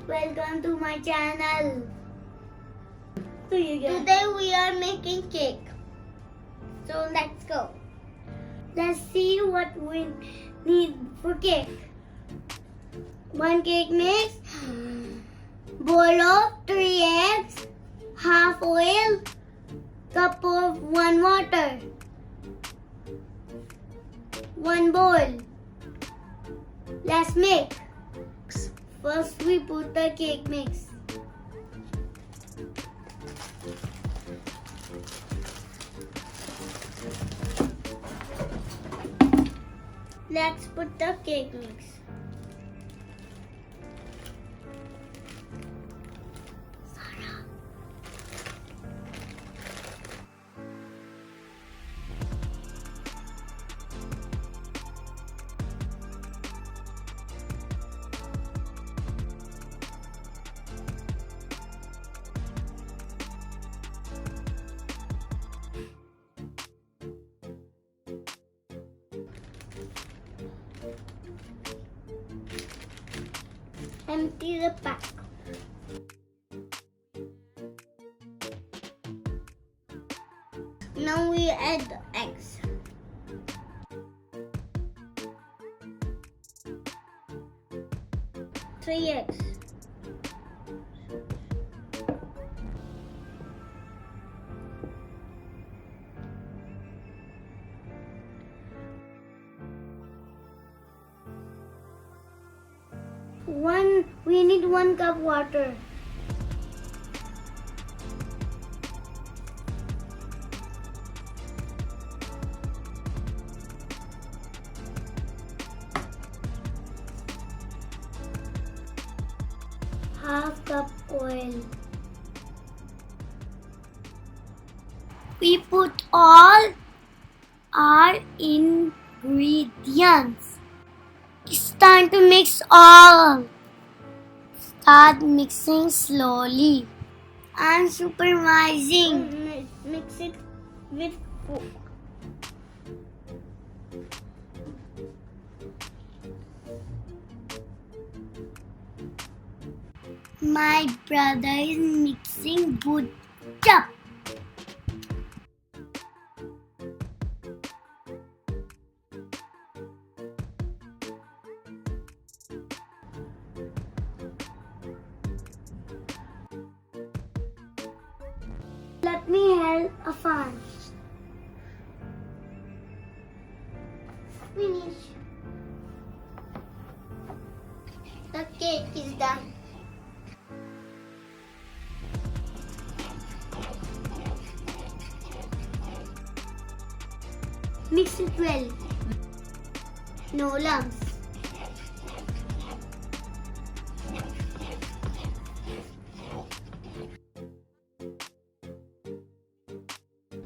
Welcome to my channel. Today we are making cake. So let's go. Let's see what we need for cake. 1 cake mix, bowl of 3 eggs, half oil, cup of 1 water, 1 bowl. Let's make. First we put the cake mix. Let's put the cake mix. Empty the pack. Now we add the eggs. Three eggs. We need 1 cup water. Half cup oil. We put all our ingredients. It's time to mix all. Start mixing slowly. I'm supervising. Mix it with fork. My brother is mixing good job. Let me help a fan. Finish. The cake is done. Mix it well. No lumps.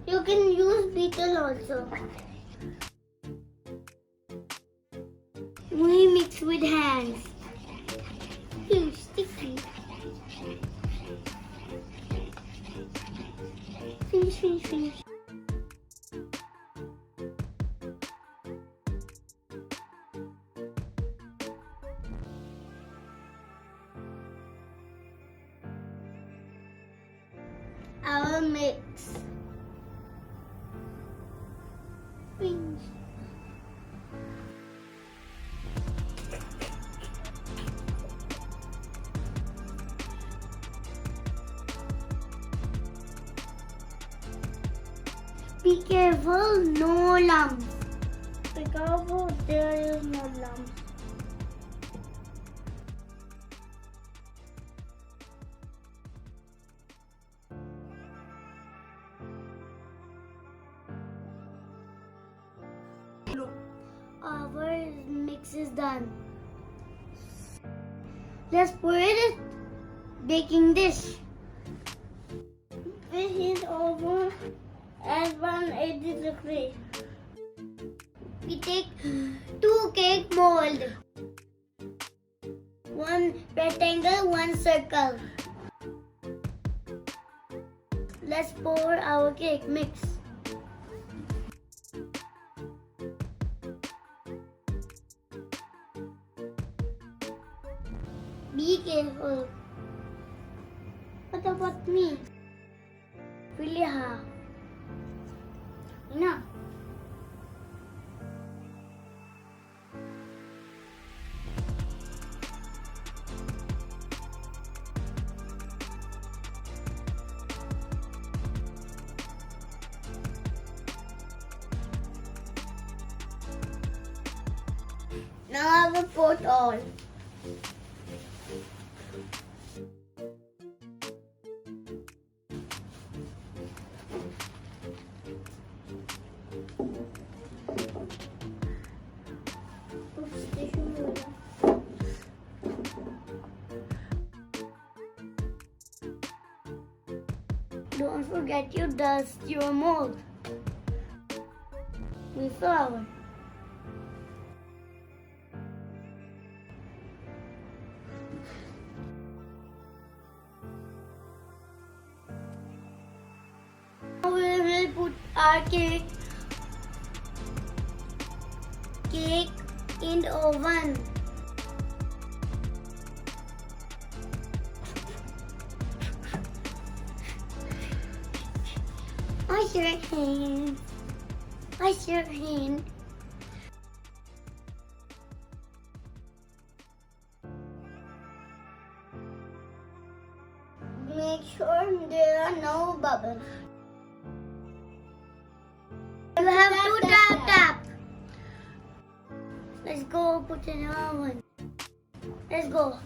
You can use beetle also. We mix with hands. Sticky. Finish. Our mix. Finish. Be careful, no lumps. Be careful, there is no lumps. Our mix is done. Let's put it in baking dish. We heat over at 180 degrees. We take 2 cake mold. 1 rectangle, 1 circle. Let's pour our cake mix. Be careful. What about me? Really hard. No. Now I will put all. Don't forget you dust your mold with flour. Now we will put our cake in the oven. Wash your hands. Wash your hand. Make sure there are no bubbles. You have to tap. Let's go put it in the oven. Let's go.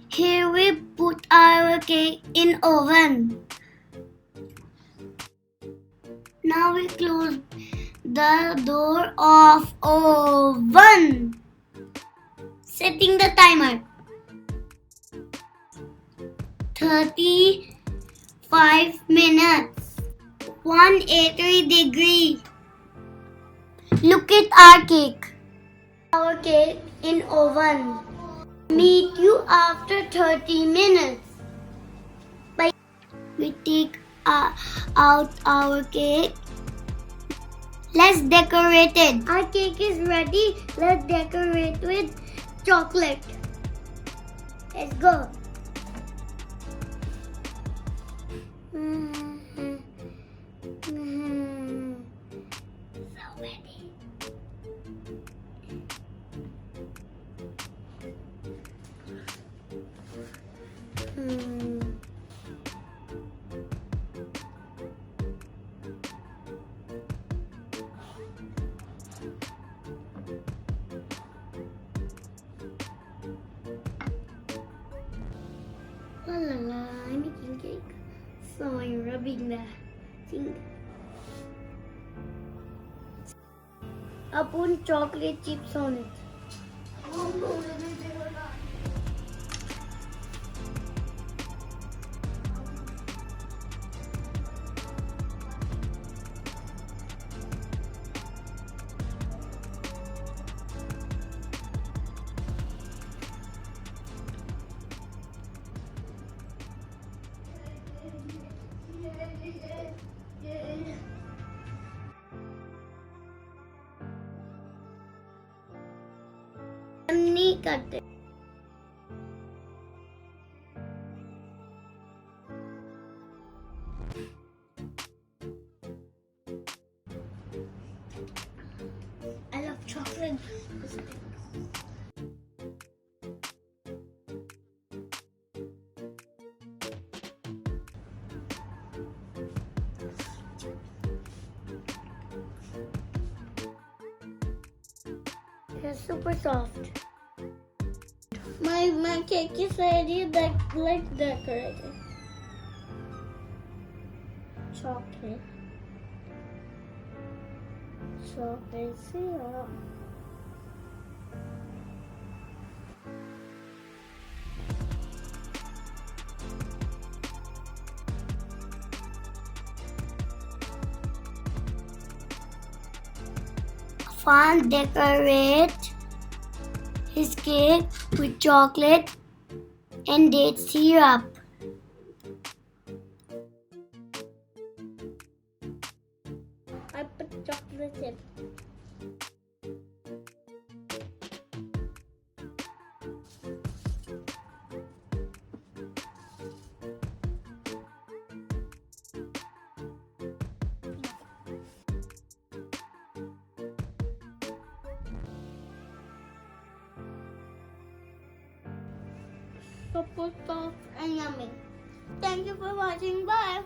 Here we put our cake in oven. Now we close the door of oven. Setting the timer. 35 minutes. 180 degree. Look at our cake. Our cake in oven. Meet you after 30 minutes. We take out our cake. Let's decorate it. Our cake is ready. Let's decorate with chocolate. Let's go. So ready. La la la, I'm making cake. So I'm rubbing the thing. I put chocolate chips on it. नहीं करते I love chocolate. It's super soft. My cake is ready. Let's decorate it. Chocolate syrup. Fun decorate his cake with chocolate and date syrup. I put chocolate in. super soft and yummy. Thank you for watching. Bye.